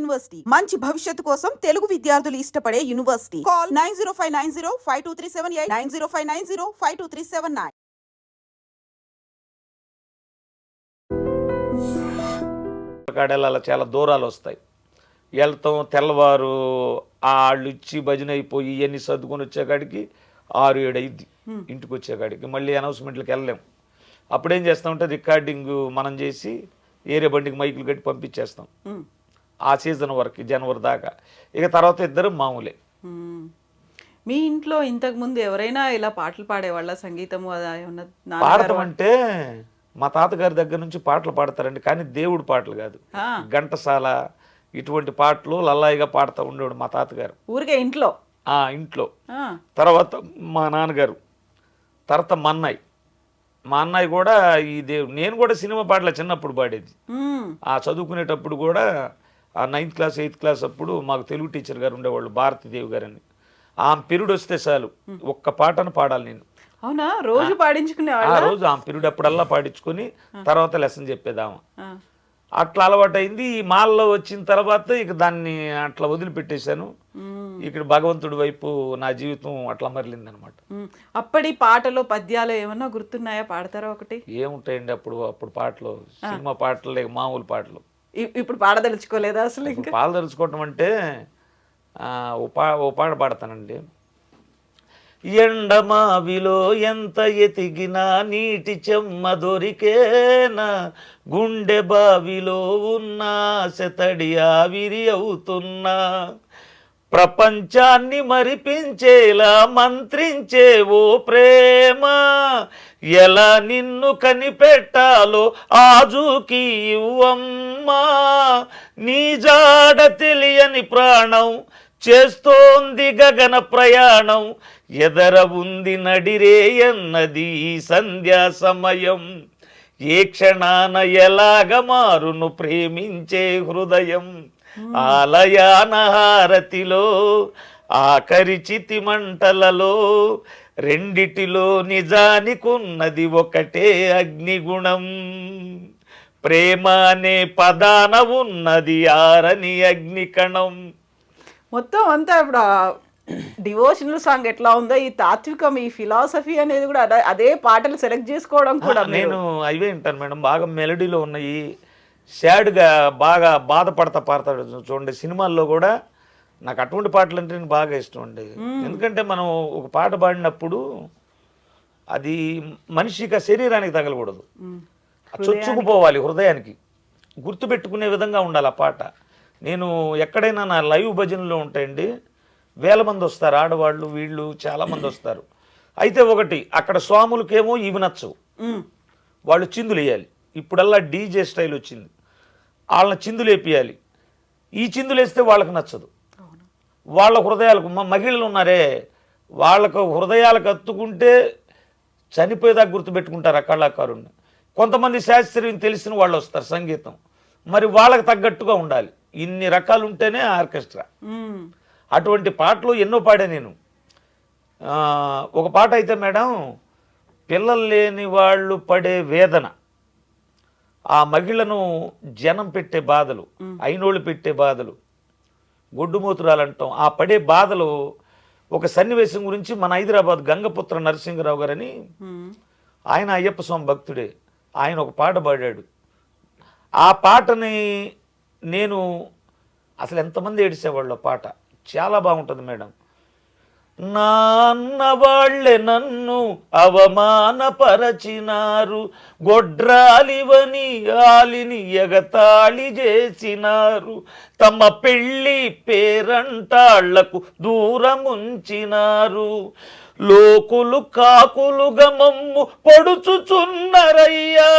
University మంచి భవిష్యత్తు కోసం తెలుగు విద్యార్థులు ఇష్టపడే యూనివర్సిటీ. కాల్ 9059052378 9059052379. కాడేళ్ళ చాలా దూరాలు వస్తాయి. వెళ్తాం తెల్లవారు వాళ్ళు ఇచ్చి భజన అయిపోయి ఇవన్నీ సర్దుకొని వచ్చేకాడికి 6-7 అయింది. ఇంటికి వచ్చేకాడికి మళ్ళీ అనౌన్స్మెంట్లకు వెళ్ళలేం. అప్పుడేం చేస్తామంటే రికార్డింగ్ మనం చేసి ఏరే బండికి మైకులు కట్టి పంపించేస్తాం. ఆ సీజన్ వరకు జనవరి దాకా. ఇక తర్వాత ఇద్దరు మామూలే. మీ ఇంట్లో ఇంతకుముందు ఎవరైనా ఇలా పాటలు పాడేవాళ్ళ? సంగీతము పాడటం అంటే మా తాతగారి దగ్గర నుంచి పాటలు పాడతారండి, కానీ దేవుడు పాటలు కాదు. ఘంటసాల ఇటువంటి పాటలు లల్లాయిగా పాడుతూ ఉండేవాడు మా తాతగారు ఊరికే ఇంట్లో. ఇంట్లో తర్వాత మా నాన్నగారు, తర్వాత మా అన్నయ్య కూడా ఈ దేవుడు. నేను కూడా సినిమా పాటలు చిన్నప్పుడు పాడేది. చదువుకునేటప్పుడు కూడా 9th క్లాస్ 8th క్లాస్ అప్పుడు మాకు తెలుగు టీచర్ గారు ఉండేవాళ్ళు, భారతీదేవి గారు అని. ఆమె పీరియడ్ వస్తే చాలు ఒక్క పాటను పాడాలి నేను. అవునా? రోజు పాడించుకునే రోజు ఆమె పీరియడ్ అప్పుడల్లా పాడించుకొని తర్వాత లెసన్ చెప్పేదామా. అట్లా అలవాటు అయింది. ఈ మాల్లో వచ్చిన తర్వాత ఇక దాన్ని అట్లా వదిలిపెట్టేశాను. ఇక్కడ భగవంతుడి వైపు నా జీవితం అట్లా మరలింది అనమాట. అప్పటి పాటలో పద్యాలు ఏమన్నా గుర్తున్నాయా? పాడతారా ఒకటి? ఏముంటాయండి అప్పుడు పాటలు, సినిమా పాటలు లేక మామూలు పాటలు. ఇప్పుడు పాడదలుచుకోలేదా అసలు? ఇంకా పాడదలుచుకోవటం అంటే ఓ పాట పాడతానండి. ఎండమావిలో ఎంత ఎతికినా నీటి చెమ్మ దొరికేనా, గుండె బావిలో ఉన్న శతడి ఆవిరి అవుతున్నా, ప్రపంచాన్ని మరిపించేలా మంత్రించే ఓ ప్రేమ, ఎలా నిన్ను కనిపెట్టాలో ఆజుకి ఇవ్వమ్మా, నీ జాడ తెలియని ప్రాణం చేస్తోంది గగన ప్రయాణం, ఎదర ఉంది నడిరేయన్నది సంధ్యా సమయం, ఏ క్షణాన ఎలాగ మారును ప్రేమించే హృదయం, ఆలయాన హారతిలో ఆఖరి చితి మంటలలో రెండిటిలో నిజానికున్నది ఒకటే అగ్నిగుణం, ప్రేమ అనే పదాన ఉన్నది ఆరని అగ్నికణం. మొత్తం అంతా ఇప్పుడు డివోషనల్ సాంగ్ ఎట్లా ఉందో ఈ తాత్వికం, ఈ ఫిలాసఫీ అనేది కూడా అదే పాటలు సెలెక్ట్ చేసుకోవడం కూడా. నేను అవే వింటాను మేడం. బాగా మెలడీలో ఉన్నాయి, సాడ్గా బాగా బాధపడతా పాడతాడు చూడండి. సినిమాల్లో కూడా నాకు అటువంటి పాటలు అంటే నేను బాగా ఇష్టం అండి. ఎందుకంటే మనం ఒక పాట పాడినప్పుడు అది మనిషికి శరీరానికి తగలకూడదు, చొచ్చుకుపోవాలి, హృదయానికి గుర్తుపెట్టుకునే విధంగా ఉండాలి ఆ పాట. నేను ఎక్కడైనా నా లైవ్ భజనలో ఉంటాయండి, 1000 మంది వస్తారు, ఆడవాళ్ళు వీళ్ళు చాలామంది వస్తారు. అయితే ఒకటి అక్కడ స్వాములకేమో ఇవి నచ్చవు, వాళ్ళు చిందులు వేయాలి. ఇప్పుడల్లా డీజే స్టైల్ వచ్చింది, వాళ్ళని చిందులు వేపియాలి. ఈ చిందులు వేస్తే వాళ్ళకి నచ్చదు. వాళ్ళ హృదయాలకు మహిళలు ఉన్నారే, వాళ్ళకు హృదయాలకు అత్తుకుంటే చనిపోయేదాకా గుర్తుపెట్టుకుంటారు ఆ కళాకారుణ్ణి. కొంతమంది శాస్త్రీయం తెలిసిన వాళ్ళు వస్తారు సంగీతం, మరి వాళ్ళకి తగ్గట్టుగా ఉండాలి. ఇన్ని రకాలు ఉంటేనే ఆర్కెస్ట్రా. అటువంటి పాటలు ఎన్నో పాడా నేను. ఒక పాట అయితే మేడం, పిల్లలు లేని వాళ్ళు పడే వేదన, ఆ మహిళను జనం పెట్టే బాధలు, అయినోళ్ళు పెట్టే బాధలు, గొడ్డుమూతురాలు అంటాం, ఆ పడే బాధలు. ఒక సన్నివేశం గురించి మన హైదరాబాద్ గంగపుత్ర నరసింహరావు గారని, ఆయన అయ్యప్ప స్వామి భక్తుడే, ఆయన ఒక పాట పాడాడు. ఆ పాటని నేను అసలు ఎంతమంది ఏడిసేవాళ్ళు, పాట చాలా బాగుంటుంది మేడం. నాన్న వాళ్ళే నన్ను అవమానపరచినారు, గొడ్రాలివని ఆలిని ఎగతాళి చేసినారు, తమ పెళ్ళి పేరంటాళ్లకు దూరముంచినారు, లోకులు కాకులుగా మమ్ము పొడుచుచున్నరయ్యా,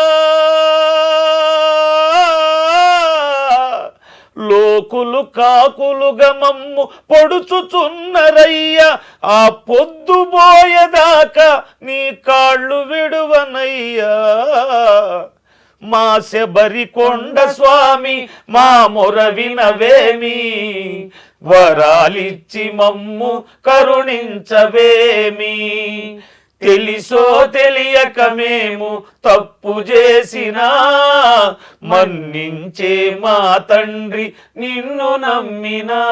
లోకులు కాకులుగా మమ్ము పొడుచుచున్నరయ్యా, ఆ పొద్దుబోయేదాకా నీ కాళ్ళు విడువనయ్యా, మా శబరికొండ స్వామి మా మొర వినవేమి, వరాలిచ్చి మమ్ము కరుణించవేమి, తెలిసో తెలియక మేము తప్పు చేసినా మన్నించే మా తండ్రి నిన్ను నమ్మినా.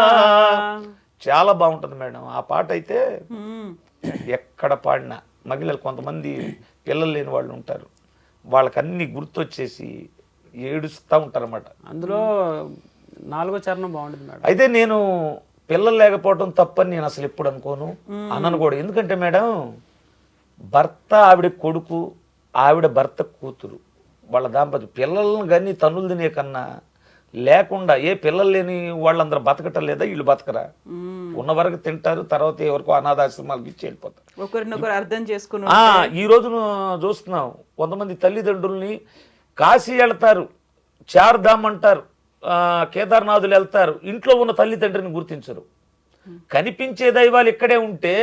చాలా బాగుంటుంది మేడం ఆ పాట అయితే. ఎక్కడ పాడినా మహిళలు కొంతమంది పిల్లలు లేని వాళ్ళు ఉంటారు, వాళ్ళకి అన్ని గుర్తొచ్చేసి ఏడుస్తూ ఉంటారు అన్నమాట. అందులో 4వ చరణం బాగుంటుంది మేడం. అయితే నేను పిల్లలు లేకపోవడం తప్పని నేను అసలు ఎప్పుడు అనుకోను, అన్నను కూడా. ఎందుకంటే మేడం భర్త ఆవిడ కొడుకు, ఆవిడ భర్త కూతురు, వాళ్ళ దాంపత్యం పిల్లలను కానీ తన్నులు తినే కన్నా లేకుండా ఏ పిల్లలు లేని వాళ్ళందరూ బతకటం లేదా? వీళ్ళు బతకరా? ఉన్న వరకు తింటారు, తర్వాత ఎవరికో అనాథాశ్రమాలకు ఇచ్చి వెళ్ళిపోతారు. ఒకరినొకరు అర్థం చేసుకుని ఈ రోజు చూస్తున్నాం, కొంతమంది తల్లిదండ్రుల్ని కాశీ వెళ్తారు, చార్ధామ్ అంటారు, కేదార్నాథులు వెళ్తారు, ఇంట్లో ఉన్న తల్లిదండ్రిని గుర్తించరు. కనిపించే దైవాలు ఇక్కడే ఉంటే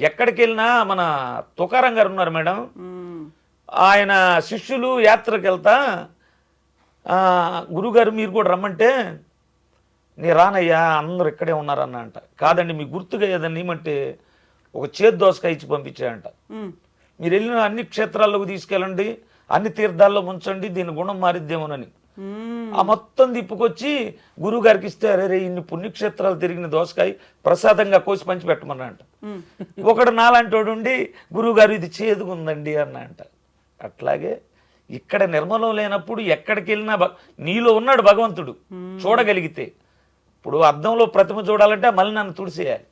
ఎక్కడికి వెళ్ళినా, మన తుకారం గారు ఉన్నారు మేడం, ఆయన శిష్యులు యాత్రకు వెళ్తా గురుగారు మీరు కూడా రమ్మంటే నీ రానయ్యా అందరూ ఇక్కడే ఉన్నారన్న అంట. కాదండి మీ గుర్తుగా ఏదన్నా ఏమంటే ఒక చేతి దోసకాయ ఇచ్చి పంపించాయంట. మీరు వెళ్ళిన అన్ని క్షేత్రాల్లోకి తీసుకెళ్ళండి, అన్ని తీర్థాల్లో ఉంచండి, దీని గుణం మారిద్దేమోనని. ఆ మొత్తం తిప్పుకొచ్చి గురువు గారికి ఇస్తే, అరే ఇన్ని పుణ్యక్షేత్రాలు తిరిగిన దోసకాయ ప్రసాదంగా కోసి పంచి పెట్టమన్నా అంట. ఒకడు నాలాంటి ఉండి గురువు గారు ఇది చేదుగుందండి అన్న అంట. అట్లాగే ఇక్కడ నిర్మలం లేనప్పుడు ఎక్కడికి వెళ్ళినా నీలో ఉన్నాడు భగవంతుడు చూడగలిగితే. ఇప్పుడు అద్దంలో ప్రతిమ చూడాలంటే మళ్ళీ నన్ను తుడిసేయాలి,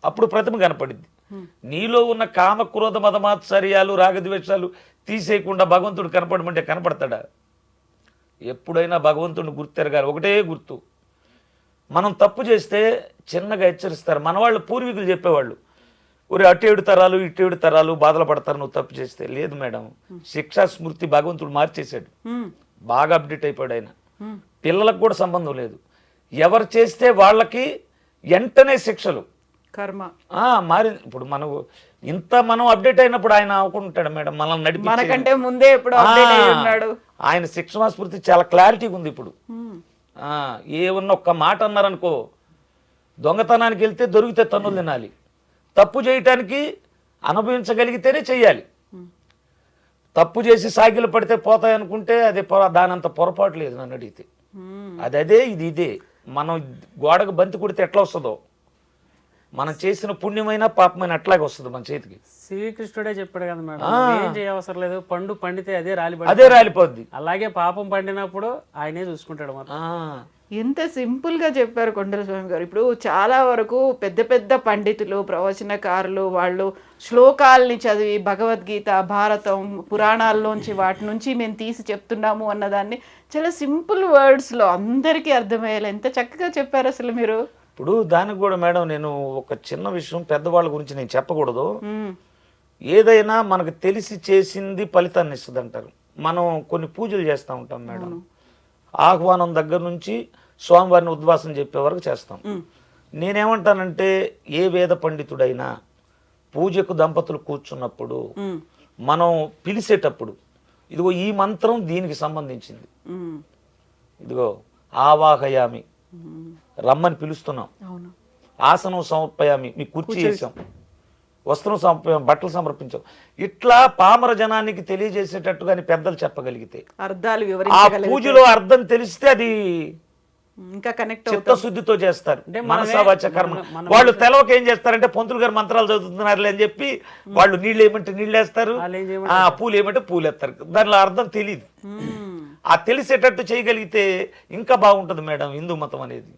అప్పుడు ప్రతిమ కనపడిద్ది. నీలో ఉన్న కామ క్రోధ మదమాత్సర్యాలు రాగద్వేషాలు తీసేయకుండా భగవంతుడు కనపడమంటే కనపడతాడా? ఎప్పుడైనా భగవంతుడిని గుర్తెరగాలి. ఒకటే గుర్తు, మనం తప్పు చేస్తే చిన్నగా హెచ్చరిస్తారు. మన వాళ్ళు పూర్వీకులు చెప్పేవాళ్ళు, ఒరే అటు 7 తరాలు ఇటు 7 తరాలు బాధలు పడతారు నువ్వు తప్పు చేస్తే. లేదు మేడం, శిక్షా స్మృతి భగవంతుడు మార్చేశాడు, బాగా అప్డేట్ అయిపోయాడు ఆయన. పిల్లలకు కూడా సంబంధం లేదు, ఎవరు చేస్తే వాళ్ళకి వెంటనే శిక్షలు కర్మ మారి. ఇప్పుడు మనం అప్డేట్ అయినప్పుడు ఆయన అవ్వకుంటాడు మేడం, మనల్ని నడిపి మనకంటే ముందే ఇప్పుడు అప్డేట్ అయి ఉన్నాడు. ఆయన శిక్షణ స్మృతి చాలా క్లారిటీగా ఉంది ఇప్పుడు. ఏమన్నా ఒక్క మాట అన్నారనుకో, దొంగతనానికి వెళ్తే దొరికితే తన్నులు తినాలి, తప్పు చేయటానికి అనుభవించగలిగితేనే చెయ్యాలి. తప్పు చేసి సాగిలు పడితే పోతాయి అనుకుంటే అది దానంత పొరపాటు లేదు నన్ను అడిగితే. అదే ఇదే. మనం గోడకు బంతి కొడితే ఎట్లా వస్తుందో, మనం చేసిన పుణ్యమైన పాపమైన అట్లాగే వస్తుంది మన చేతికి. శ్రీకృష్ణుడే చెప్పాడు కదా మేడం, ఏం చేయవసరం లేదు, పండు పండితే అదే రాలిపోద్ది. అలాగే పాపం పండినప్పుడు ఆయనే చూసుకుంటాడు మొత్తం. ఎంత సింపుల్ గా చెప్పారు కొండల స్వామి గారు. ఇప్పుడు చాలా వరకు పెద్ద పెద్ద పండితులు, ప్రవచనకారులు వాళ్ళు శ్లోకాలని చదివి భగవద్గీత, భారతం, పురాణాల్లోంచి వాటి నుంచి మేము తీసి చెప్తున్నాము అన్నదాన్ని చాలా సింపుల్ వర్డ్స్లో అందరికీ అర్థమయ్యేలా ఎంత చక్కగా చెప్పారు అసలు మీరు. ఇప్పుడు దానికి కూడా మేడం నేను ఒక చిన్న విషయం, పెద్దవాళ్ళ గురించి నేను చెప్పకూడదు. ఏదైనా మనకు తెలిసి చేసింది ఫలితాన్ని ఇస్తుంది అంటారు. మనం కొన్ని పూజలు చేస్తూ ఉంటాం మేడం, ఆహ్వానం దగ్గర నుంచి స్వామివారిని ఉద్వాసన చెప్పే వరకు చేస్తాం. నేనేమంటానంటే ఏ వేద పండితుడైనా పూజకు దంపతులు కూర్చున్నప్పుడు మనం పిలిచేటప్పుడు ఇదిగో ఈ మంత్రం దీనికి సంబంధించింది, ఇదిగో ఆవాహయామి రమ్మని పిలుస్తున్నాం, ఆసనం సమర్పయామి మీకు కుర్చీ చేసాం, వస్త్రం సమర్పయాం బట్టలు సమర్పించాం, ఇట్లా పామర జనానికి తెలియజేసేటట్టుగా పెద్దలు చెప్పగలిగితే, అర్థాలు ఆ పూజలో అర్థం తెలిస్తే అది ఇంకా కనెక్ట్ చిత్తశుద్ధితో చేస్తారు. మనసా వాచ కర్మ. వాళ్ళు తెలవక ఏం చేస్తారంటే పంతులు గారు మంత్రాలు చదువుతున్నారు అని చెప్పి వాళ్ళు నీళ్ళు ఏమంటే నీళ్ళు వేస్తారు, పూలు ఏమంటే పూలు వేస్తారు. దానిలో అర్థం తెలియదు. ఆ తెలిసేటట్టు చేయగలిగితే ఇంకా బాగుంటుంది మేడం హిందూ మతం అనేది.